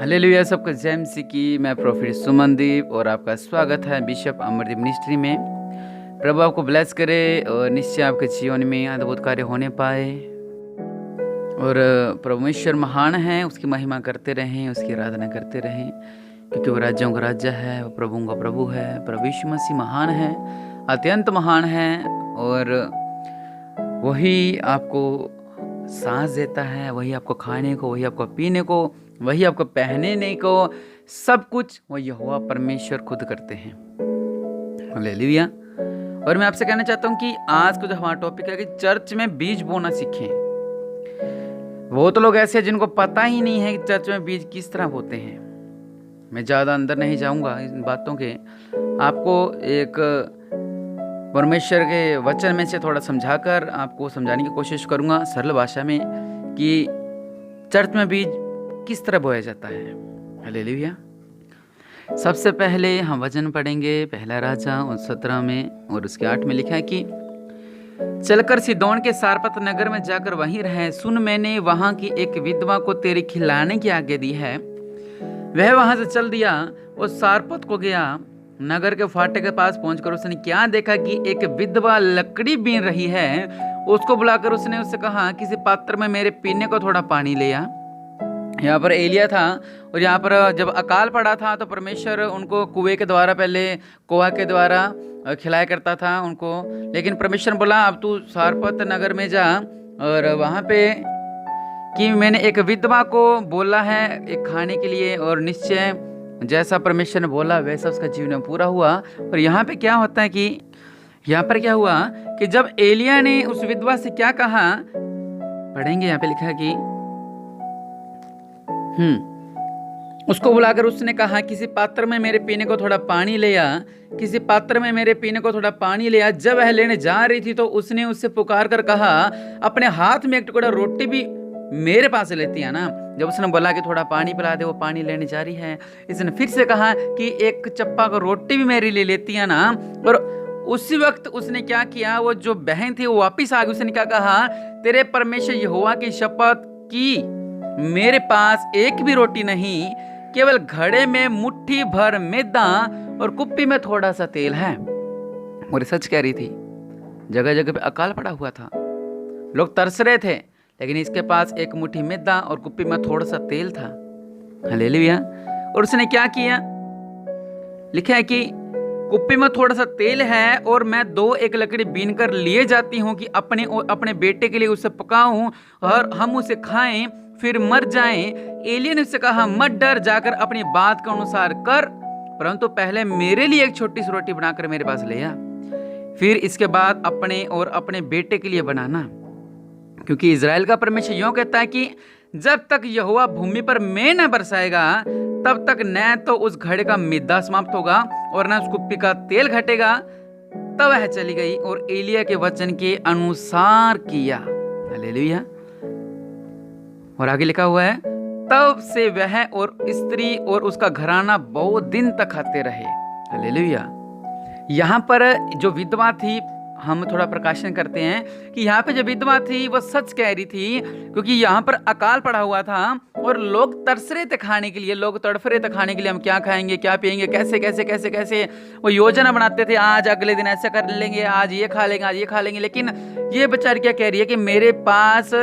Hallelujah. सबका जय मसीह की। मैं प्रोफेट सुमनदीप और आपका स्वागत है बिशप अमरदीप मिनिस्ट्री में। प्रभु आपको ब्लेस करे और निश्चय आपके जीवन में अद्भुत कार्य होने पाए और परमेश्वर महान है, उसकी महिमा करते रहें, उसकी आराधना करते रहें, क्योंकि वो राज्यों का राजा है, वो प्रभुओं का प्रभु है। प्रभु यीशु मसीह महान है, अत्यंत महान है और वही आपको सांस देता है, वही आपको खाने को, वही आपको पीने को, वही आपको पहनने को, सब कुछ वो यहोवा परमेश्वर खुद करते हैं। हालेलुया। और मैं आपसे कहना चाहता हूँ कि आज का जो हमारा टॉपिक है कि चर्च में बीज बोना सीखें। बहुत लोग ऐसे हैं जिनको पता ही नहीं है कि चर्च में बीज किस तरह बोते हैं। मैं ज़्यादा अंदर नहीं जाऊँगा इन बातों के, आपको एक परमेश्वर के वचन में से थोड़ा समझाकर आपको समझाने की कोशिश करूँगा सरल भाषा में कि चर्च में बीज किस तरह बोया जाता है। हालेलुया। सबसे पहले हम वचन पढ़ेंगे पहला राजा 17 में और उसके 8 में लिखा है कि चलकर सिदोन के सारपत नगर में जाकर वहीं रहे। सुन, मैंने वहां की एक विधवा को तेरे खिलाने की आज्ञा दी है। वह वहां से चल दिया, वो सारपत को गया। नगर के फाटक के पास पहुंचकर उसने क्या देखा कि एक विधवा लकड़ी बीन रही है। उसको बुलाकर उसने उससे कहा, किसी पात्र में मेरे पीने को थोड़ा पानी ले आ। यहाँ पर एलिया था और यहाँ पर जब अकाल पड़ा था तो परमेश्वर उनको कुएं के द्वारा, पहले कुआं के द्वारा खिलाया करता था उनको। लेकिन परमेश्वर बोला, अब तू सारपत नगर में जा और वहाँ पे कि मैंने एक विधवा को बोला है एक खाने के लिए, और निश्चय जैसा परमेश्वर ने बोला वैसा उसका जीवन में पूरा हुआ। और यहाँ पे क्या होता है कि यहाँ पर क्या हुआ कि जब एलिया ने उस विधवा से क्या कहा, पढ़ेंगे यहाँ पे लिखा है कि उसको बुलाकर उसने कहा, किसी पात्र में मेरे पीने को थोड़ा पानी ले आ। किसी पात्र में मेरे पीने को थोड़ा पानी ले आ। जब वह लेने जा रही थी तो उसने उससे पुकार कर कहा, अपने हाथ में एक टुकड़ा रोटी भी मेरे पास लेती है ना। जब उसने बोला कि थोड़ा पानी पिला दे, वो पानी लेने जा रही है। इसने फिर से कहा कि एक चप्पा का रोटी भी मेरे लिए लेती है ना। और उसी वक्त उसने क्या किया, वो जो बहन थी वो वापिस आ गई। उसने क्या कहा, तेरे परमेश्वर यहोवा की शपथ की मेरे पास एक भी रोटी नहीं, केवल घड़े में मुट्ठी भर मैदा और कुप्पी में थोड़ा सा तेल है। और सच कह रही थी, जगह जगह पे अकाल पड़ा हुआ था, लोग तरस रहे थे, लेकिन इसके पास एक मुट्ठी मैदा और कुप्पी में थोड़ा सा तेल था। हालेलुया। और उसने क्या किया, लिखा है कि कुप्पी में थोड़ा सा तेल है और मैं एक लकड़ी बीन कर लिए जाती हूँ कि अपने और अपने बेटे के लिए उसे पकाऊं और हम उसे खाएं फिर मर जाएं। एलिया ने उससे कहा, मत डर, जाकर अपनी बात के अनुसार कर, परंतु पहले मेरे लिए एक छोटी सी रोटी बनाकर मेरे पास ले आ, फिर इसके बाद अपने और अपने बेटे के लिए बनाना। क्योंकि इजराइल का परमेश्वर यूं कहता है कि जब तक यहोवा भूमि पर मेंह न बरसाएगा तब तक न तो उस घड़े का मैदा समाप्त होगा और न उस कुप्पी का तेल घटेगा। तब वह चली गई और एलिया के वचन के अनुसार किया। हालेलुया। और आगे लिखा हुआ है, तब से वह और स्त्री और उसका घराना बहुत दिन तक खाते रहे। हालेलुया। यहाँ पर जो विधवा थी, हम थोड़ा प्रकाशन करते हैं कि यहाँ पे जो विधवा थी वो सच कह रही थी, क्योंकि यहाँ पर अकाल पड़ा हुआ था और लोग तरस रहे थे खाने के लिए, लोग तड़फ रहे थे खाने के लिए। हम क्या खाएंगे, क्या पिएंगे, कैसे कैसे कैसे कैसे वो योजना बनाते थे, आज अगले दिन ऐसा कर लेंगे, आज ये खा लेंगे, आज ये खा लेंगे। लेकिन ये बेचारी क्या कह रही है कि मेरे पास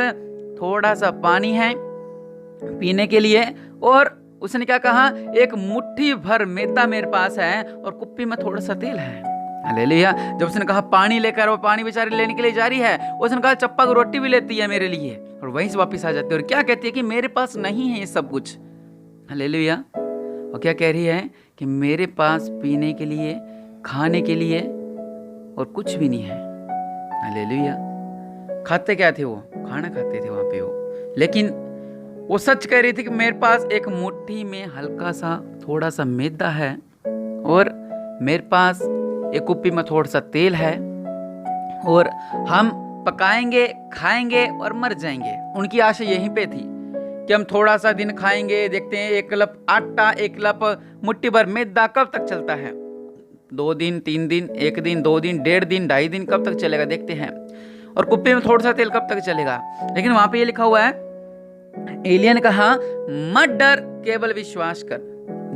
थोड़ा सा पानी है पीने के लिए, और उसने क्या कहा, एक मुट्ठी भर मैदा मेरे पास है और कुप्पी में थोड़ा सा तेल है। हालेलुया। जब उसने कहा पानी लेकर, वो पानी बेचारी लेने के लिए जा रही है, उसने कहा चप्पा की रोटी भी लेती है मेरे लिए, और वहीं से वापस आ जाती है और क्या कहती है कि मेरे पास नहीं है ये सब कुछ। हालेलुया। और क्या कह रही है कि मेरे पास पीने के लिए, खाने के लिए और कुछ भी नहीं है। हालेलुया। खाते क्या थे, वो खाना खाते थे वहां पे वो, लेकिन वो सच कह रही थी कि मेरे पास एक मुट्ठी में हल्का सा थोड़ा सा मैदा है और मेरे पास एक कुप्पी में थोड़ा सा तेल है और हम पकाएंगे, खाएंगे और मर जाएंगे। उनकी आशा यहीं पे थी कि हम थोड़ा सा दिन खाएंगे, देखते हैं एक लप आटा, एक लप मुट्ठी भर मैदा कब तक चलता है, 2 दिन, 3 दिन, 1 दिन, 2 दिन, 1.5 दिन, 2.5 दिन कब तक चलेगा, देखते हैं। और कुप्पी में थोड़ा सा तेल कब तक चलेगा। लेकिन वहां पे ये लिखा हुआ है, एलिया ने कहा, मत डर, केवल विश्वास कर,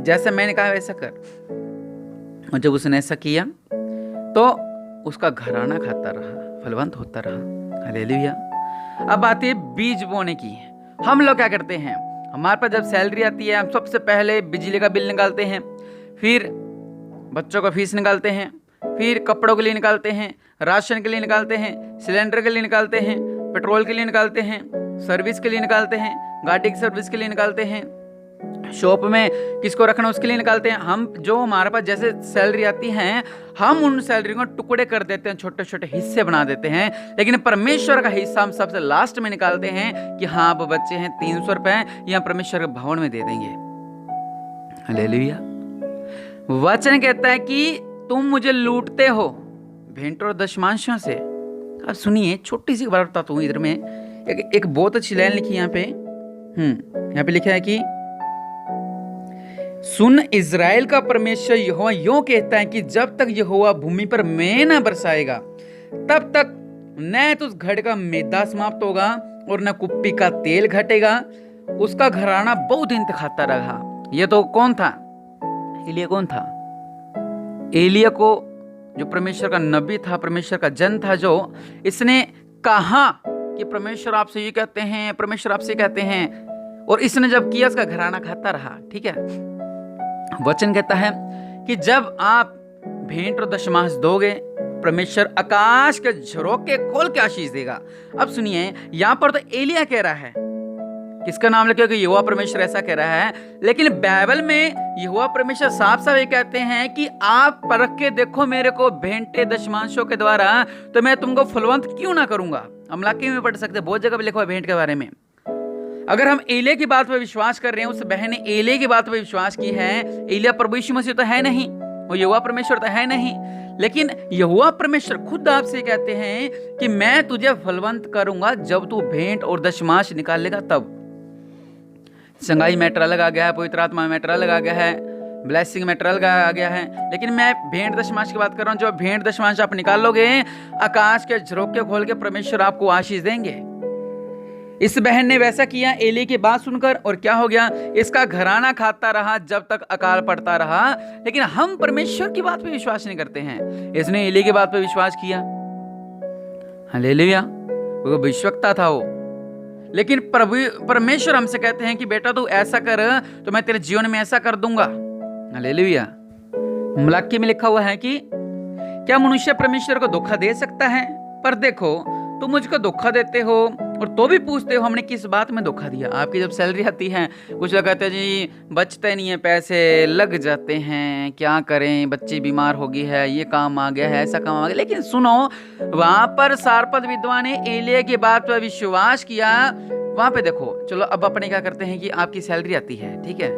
जैसे मैंने कहा वैसा कर। और जब उसने ऐसा किया तो उसका घराना खाता रहा, फलवंत होता रहा। हालेलुया। अब आती है बीज बोने की। हम लोग क्या करते हैं, हमारे पास जब सैलरी आती है हम सबसे पहले बिजली का बिल निकालते हैं, फिर बच्चों का फीस निकालते हैं, फिर कपड़ों के लिए निकालते हैं, राशन के लिए निकालते हैं, सिलेंडर के लिए निकालते हैं, पेट्रोल के लिए निकालते हैं, सर्विस के लिए निकालते हैं, गाड़ी की सर्विस के लिए निकालते हैं, शॉप में किसको रखना उसके लिए निकालते हैं। हम जो हमारे पास जैसे सैलरी आती है हम उन सैलरी को टुकड़े कर देते हैं, छोटे छोटे हिस्से बना देते हैं। लेकिन परमेश्वर का हिस्सा हम सबसे लास्ट में निकालते हैं कि हाँ अब बच्चे हैं 300 रुपए या परमेश्वर के भवन में दे देंगे। हालेलुया। वचन कहता है कि तुम मुझे लूटते हो भेंट और दशमांशों से। अब सुनिए, छोटी सी बात बताता हूँ। इधर में एक बहुत अच्छी लाइन लिखी यहाँ पे। यहाँ पे लिखा है कि सुन, इज़राइल का परमेश्वर यहोवा यूं कहता है कि जब तक यहोवा भूमि पर मेंह न बरसाएगा तब तक न तो उस घड़ का मैदा समाप्त होगा और न कुप्पी का तेल घटेगा। उसका घराना बहुत दिन तक खाता रहा। ये तो कौन था? एलिया। कौन था? एलिया को जो परमेश्वर का नबी था, परमेश्वर का जन था, जो इसने कहा कि परमेश्वर आपसे ये कहते हैं, परमेश्वर आपसे कहते हैं, और इसने जब किया उसका घराना खाता रहा। ठीक है। वचन कहता है कि जब आप भेंट और दशमांश दोगे परमेश्वर आकाश के झरोके खोल के आशीष देगा। अब सुनिए, यहां पर तो एलिया कह रहा है, किसका नाम लेके कि यहोवा परमेश्वर ऐसा कह रहा है। लेकिन बाइबल में यहोवा परमेश्वर साफ साफ ये कहते हैं कि आप परख के देखो मेरे को भेंटे दशमांशों के द्वारा, तो मैं तुमको फलवंत क्यों ना करूंगा। हम लाके में पढ़ सकते, बहुत जगह लिखा हुआ भेंट के बारे में। अगर हम एलिया की बात पर विश्वास कर रहे हैं, उस बहन ने एलिया की बात पर विश्वास की है। एलिया प्रभु यीशु मसीह तो है नहीं, वो यहोवा परमेश्वर तो है नहीं, लेकिन यहोवा परमेश्वर खुद आपसे कहते हैं कि मैं तुझे फलवंत करूंगा जब तू भेंट और दशमांश निकालेगा तब। संगाई मैटर अलग आ गया है, पवित्र आत्मा मैटर अलग आ गया है, ब्लेसिंग मैटर अलग आ गया है, लेकिन मैं भेंट दशमांश की बात कर रहा हूं। जब भेंट दशमांश आप निकालोगे आकाश के झरोके खोल के परमेश्वर आपको आशीष देंगे। इस बहन ने वैसा किया एलिया की बात सुनकर, और क्या हो गया, इसका घराना खाता रहा जब तक अकाल पड़ता रहा। लेकिन हम परमेश्वर की बात पे विश्वास नहीं करते हैं। इसने एलिया की बात पे विश्वास किया। हालेलुया। वो भविष्यवक्ता था वो। लेकिन प्रभु परमेश्वर हमसे कहते हैं कि बेटा तू ऐसा कर तो मैं तेरे जीवन में ऐसा कर दूंगा। हालेलुया। मलाकी में लिखा हुआ है कि क्या मनुष्य परमेश्वर को धोखा दे सकता है? पर देखो, तुम मुझको धोखा देते हो और तो भी पूछते हो हमने किस बात में धोखा दिया। आपकी जब सैलरी आती है, कुछ लोग कहते हैं जी बचते नहीं है, पैसे लग जाते हैं, क्या करें, बच्ची बीमार हो गई है, ये काम आ गया है, ऐसा काम आ गया। लेकिन सुनो, वहां पर सारपत विधवा ने एलिया की बात पर विश्वास किया। वहां पे देखो, चलो अब अपने क्या करते हैं कि आपकी सैलरी आती है, ठीक है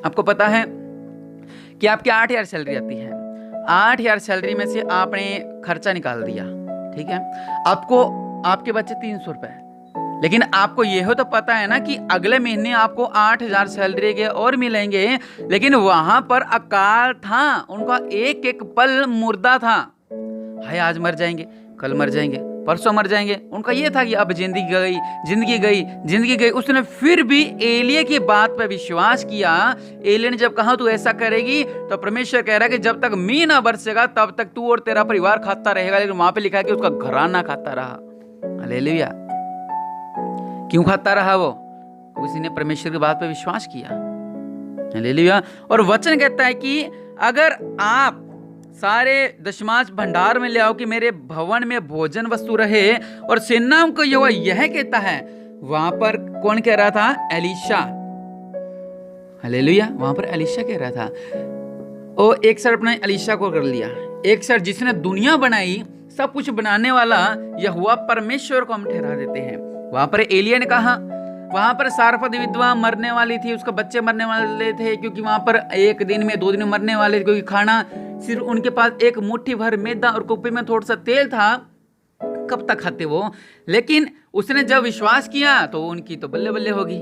आपको पता है कि आपकी 8,000 सैलरी आती है। 8,000 सैलरी में से आपने खर्चा निकाल दिया, ठीक है, आपको आपके बच्चे 300 रुपए, लेकिन आपको यह हो तो पता है ना कि अगले महीने आपको 8,000 सैलरी के और मिलेंगे। लेकिन वहां पर अकाल था, उनका एक एक पल मुर्दा था। हाय आज मर जाएंगे, कल मर जाएंगे, परसों मर जाएंगे। उनका यह था कि अब जिंदगी गई, जिंदगी गई, जिंदगी गई। उसने फिर भी एलिया की बात पर विश्वास किया। एलिया ने जब कहा तू ऐसा करेगी, तो परमेश्वर कह रहा है कि जब तक मींह ना बरसेगा तब तक तू और तेरा परिवार खाता रहेगा। लेकिन वहां पे लिखा है कि उसका घराना खाता रहा। हालेलुया। क्यों खाता रहा वो? उसी ने परमेश्वर की बात पर विश्वास किया। हालेलुया। और वचन कहता है कि अगर आप सारे दशमांश भंडार में ले आओ कि मेरे भवन में भोजन वस्तु रहे, और सेनाओं को यहोवा यह कहता है। वहां पर कौन कह रहा था? एलीशा। हालेलुया। वहां पर एलीशा कह रहा था। और एक सर अपने एलीशा को कर लिया, एक सर जिसने दुनिया बनाई, सब कुछ बनाने वाला यहोवा परमेश्वर को हम ठहरा देते हैं। वहां पर एलिया ने कहा, वहां पर सारपत विधवा मरने वाली थी, उसके बच्चे मरने वाले थे, क्योंकि वहां पर 1 दिन में 2 दिन में मरने वाले थे, क्योंकि खाना सिर्फ उनके पास एक मुट्ठी भर मैदा और कुप्पी में थोड़ा सा तेल था। कब तक खाते वो? लेकिन उसने जब विश्वास किया तो उनकी तो बल्ले बल्ले होगी।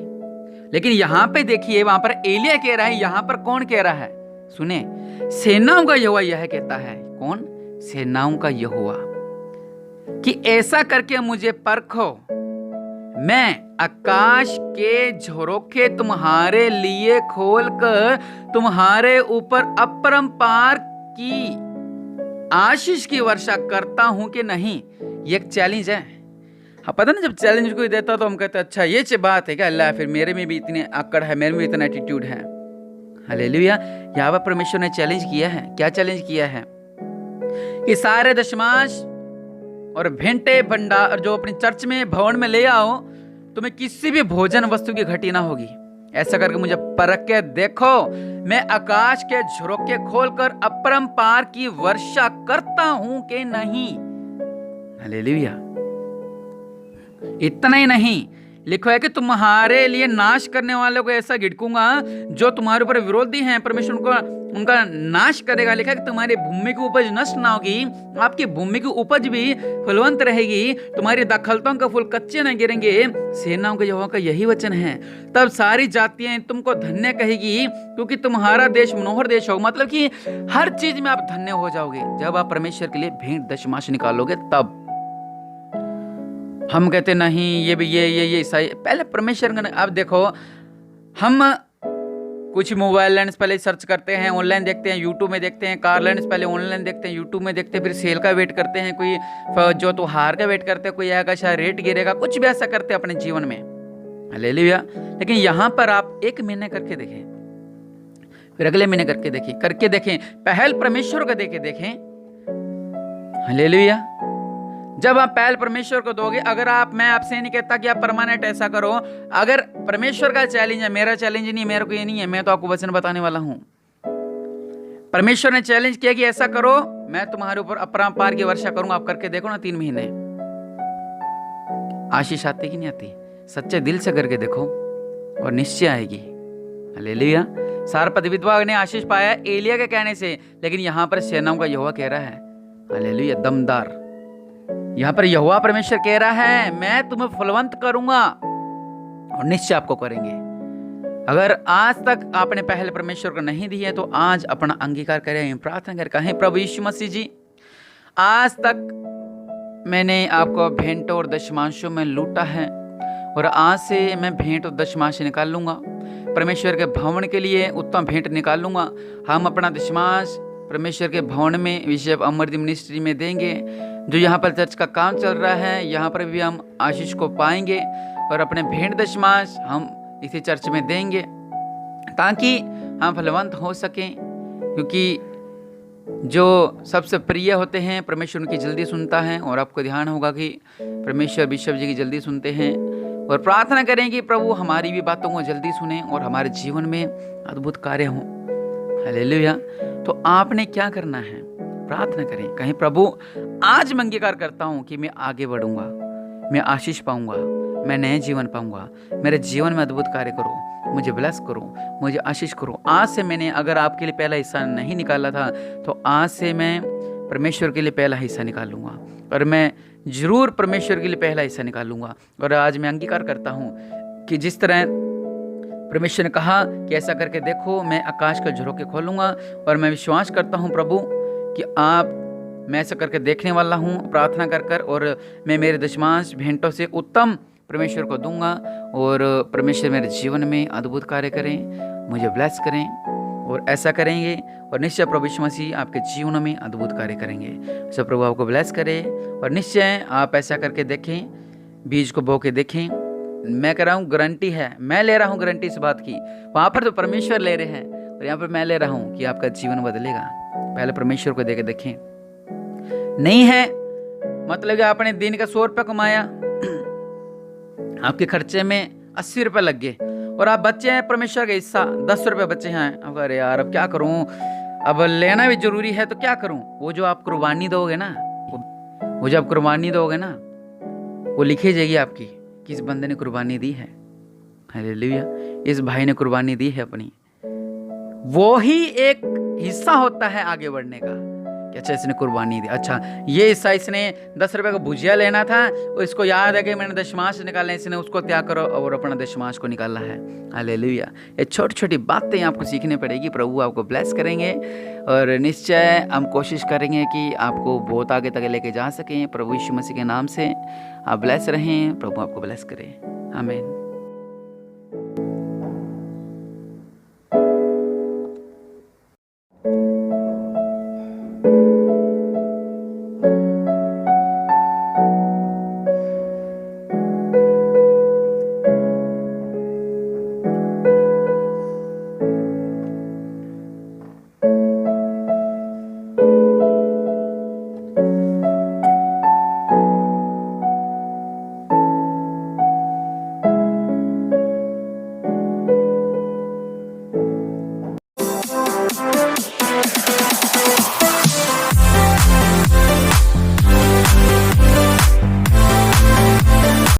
लेकिन यहाँ पे देखिए, वहां पर एलिया कह रहा है, यहाँ पर कौन कह रहा है? सुने, सेनाओं का यहोवा यह कहता है। कौन? सेनाओं का यहोवा, कि ऐसा करके मुझे परखो, मैं आकाश के झरोखे तुम्हारे लिए खोलकर तुम्हारे ऊपर अपरंपार की आशीष की वर्षा करता हूं कि नहीं। ये एक चैलेंज है। हाँ, पता ना, जब चैलेंज कोई देता तो हम कहते अच्छा ये बात है क्या अल्लाह, फिर मेरे में भी इतनी अक्कड़ है, मेरे में भी इतना एटीट्यूड है। हालेलुया। यहाँ पर परमेश्वर ने चैलेंज किया है। क्या चैलेंज किया है कि सारे दशमांश और भेंटे भंडार जो अपनी चर्च में भवन में ले आओ, तुम्हें किसी भी भोजन वस्तु की घटी ना होगी। ऐसा करके मुझे परख के देखो, मैं आकाश के झरोखे खोलकर अपरंपार की वर्षा करता हूं कि नहीं। हालेलुया। इतना ही नहीं, लिखो है कि तुम्हारे लिए नाश करने वालों को ऐसा गिड़कूंगा जो तुम्हारे ऊपर विरोधी हैं, परमेश्वर उनका नाश करेगा। लिखा है कि तुम्हारी भूमि की उपज नष्ट ना होगी, आपकी भूमि की उपज भी फलवंत रहेगी, तुम्हारी दाखलताओं का फूल कच्चे न गिरेंगे। सेनाओं के यहोवा का यही वचन है। तब सारी जातियां तुमको धन्य कहेगी, क्योंकि तुम्हारा देश मनोहर देश होगा। मतलब कि हर चीज में आप धन्य हो जाओगे जब आप परमेश्वर के लिए भेंट दशमांश निकालोगे। तब हम कहते नहीं ये भी ये सही। पहले परमेश्वर का, आप देखो, हम कुछ मोबाइल लेंस पहले सर्च करते हैं, ऑनलाइन देखते हैं, यूट्यूब में देखते हैं, कार लेंस पहले ऑनलाइन देखते हैं, यूट्यूब में देखते हैं, फिर सेल का वेट करते हैं, कोई जो त्योहार का वेट करते हैं, कोई आएगा शायद रेट गिरेगा, कुछ भी ऐसा करते हैं अपने जीवन में। हालेलुया। लेकिन यहाँ पर आप 1 महीने करके देखें, फिर अगले महीने करके देखें, पहल परमेश्वर को देके देखें। हालेलुया। जब आप पहल परमेश्वर को दोगे, अगर मैं आपसे नहीं कहता कि आप परमानेंट ऐसा करो, अगर परमेश्वर का चैलेंज है, मेरा चैलेंज नहीं, मेरे को ये नहीं है, मैं तो आपको वचन बताने वाला हूं। परमेश्वर ने चैलेंज किया कि ऐसा करो, मैं तुम्हारे ऊपर अपरंपार की वर्षा करूंगा। आप करके देखो ना, 3 महीने आशीष आती कि नहीं आती। सच्चे दिल से करके देखो और निश्चय आएगी। हालेलुया। सारपत विधवा ने आशीष पाया एलिया के कहने से, लेकिन यहां पर सेनाओं का यहोवा कह रहा है, हालेलुया, दमदार। यहां पर यहोवा परमेश्वर कह रहा है, मैं तुम्हें फलवंत करूंगा और निश्चय आपको करेंगे। अगर आज तक आपने पहले परमेश्वर को नहीं दी है तो आज अपना अंगीकार करें, प्रार्थना करें, कहें प्रभु यीशु मसीह जी, आज तक मैंने आपको भेंट और दशमांशों में लूटा है और आज से मैं भेंट और दशमांश निकाल लूंगा, परमेश्वर के भवन के लिए उत्तम भेंट निकाल लूंगा। हम अपना दशमांश परमेश्वर के भवन में विषय अमृत मिनिस्ट्री में देंगे। जो यहाँ पर चर्च का काम चल रहा है, यहाँ पर भी हम आशीष को पाएंगे और अपने भेंट दशमांश हम इसी चर्च में देंगे ताकि हम फलवंत हो सकें। क्योंकि जो सबसे प्रिय होते हैं परमेश्वर उनकी जल्दी सुनता है, और आपको ध्यान होगा कि परमेश्वर बिशप जी की जल्दी सुनते हैं। और प्रार्थना करें कि प्रभु हमारी भी बातों को जल्दी सुने और हमारे जीवन में अद्भुत कार्य हों। हालेलुया। तो आपने क्या करना है, प्रार्थना करें, कहें प्रभु आज मैं अंगीकार करता हूं कि मैं आगे बढ़ूंगा, मैं आशीष पाऊंगा, मैं नए जीवन पाऊंगा, मेरे जीवन में अद्भुत कार्य करो, मुझे ब्लेस करो, मुझे आशीष करो। आज से मैंने, अगर आपके लिए पहला हिस्सा नहीं निकाला था तो आज से मैं परमेश्वर के लिए पहला हिस्सा निकालूंगा और मैं जरूर परमेश्वर के लिए पहला हिस्सा निकालूंगा। और आज मैं अंगीकार करता हूं कि जिस तरह परमेश्वर ने कहा कि ऐसा करके देखो, मैं आकाश के झरोखे खोलूंगा, और मैं विश्वास करता हूं प्रभु कि मैं ऐसा करके देखने वाला हूं, प्रार्थना कर और मैं मेरे दशमांश भेंटों से उत्तम परमेश्वर को दूंगा और परमेश्वर मेरे जीवन में अद्भुत कार्य करें, मुझे ब्लेस करें और ऐसा करेंगे और निश्चय प्रभु यीशु मसीह आपके जीवन में अद्भुत कार्य करेंगे। सब प्रभु आपको ब्लेस करे और निश्चय आप ऐसा करके देखें, बीज को बो के देखें। मैं कह रहा हूँ, गारंटी है, मैं ले रहा हूँ गारंटी इस बात की। वहाँ पर तो परमेश्वर ले रहे हैं और यहाँ पर मैं ले रहा हूँ कि आपका जीवन बदलेगा। पहले परमेश्वर को देके देखें। नहीं है मतलब कि आपने दिन का 100 रुपये कमाया, आपके खर्चे में 80 रुपये लग गए और आप बच्चे हैं परमेश्वर का हिस्सा, 10 रुपये बच्चे हैं। अब अरे यार अब क्या करूं, अब लेना भी जरूरी है तो क्या करूं। वो जो आप कुर्बानी दोगे ना, वो जो आप कुर्बानी दोगे ना, वो लिखी जाएगी आपकी, किस बंदे ने कुर्बानी दी है। हालेलुया। इस भाई ने कुर्बानी दी है अपनी। वो ही एक हिस्सा होता है आगे बढ़ने का। अच्छा इसने कुर्बानी दी। अच्छा ये हिस्सा इसने 10 रुपए का भुजिया लेना था, और इसको याद है कि मैंने दशमांश निकाले, इसने उसको त्याग करो और अपना दशमांश को निकाला है। हालेलुया। ये छोटी छोटी बातें आपको सीखने पड़ेगी। प्रभु आपको ब्लेस करेंगे और निश्चय हम कोशिश करेंगे कि आपको बहुत आगे तक लेके जा सकें। प्रभु यीशु मसीह के नाम से आप ब्लेस रहें, प्रभु आपको ब्लेस करें। आमीन।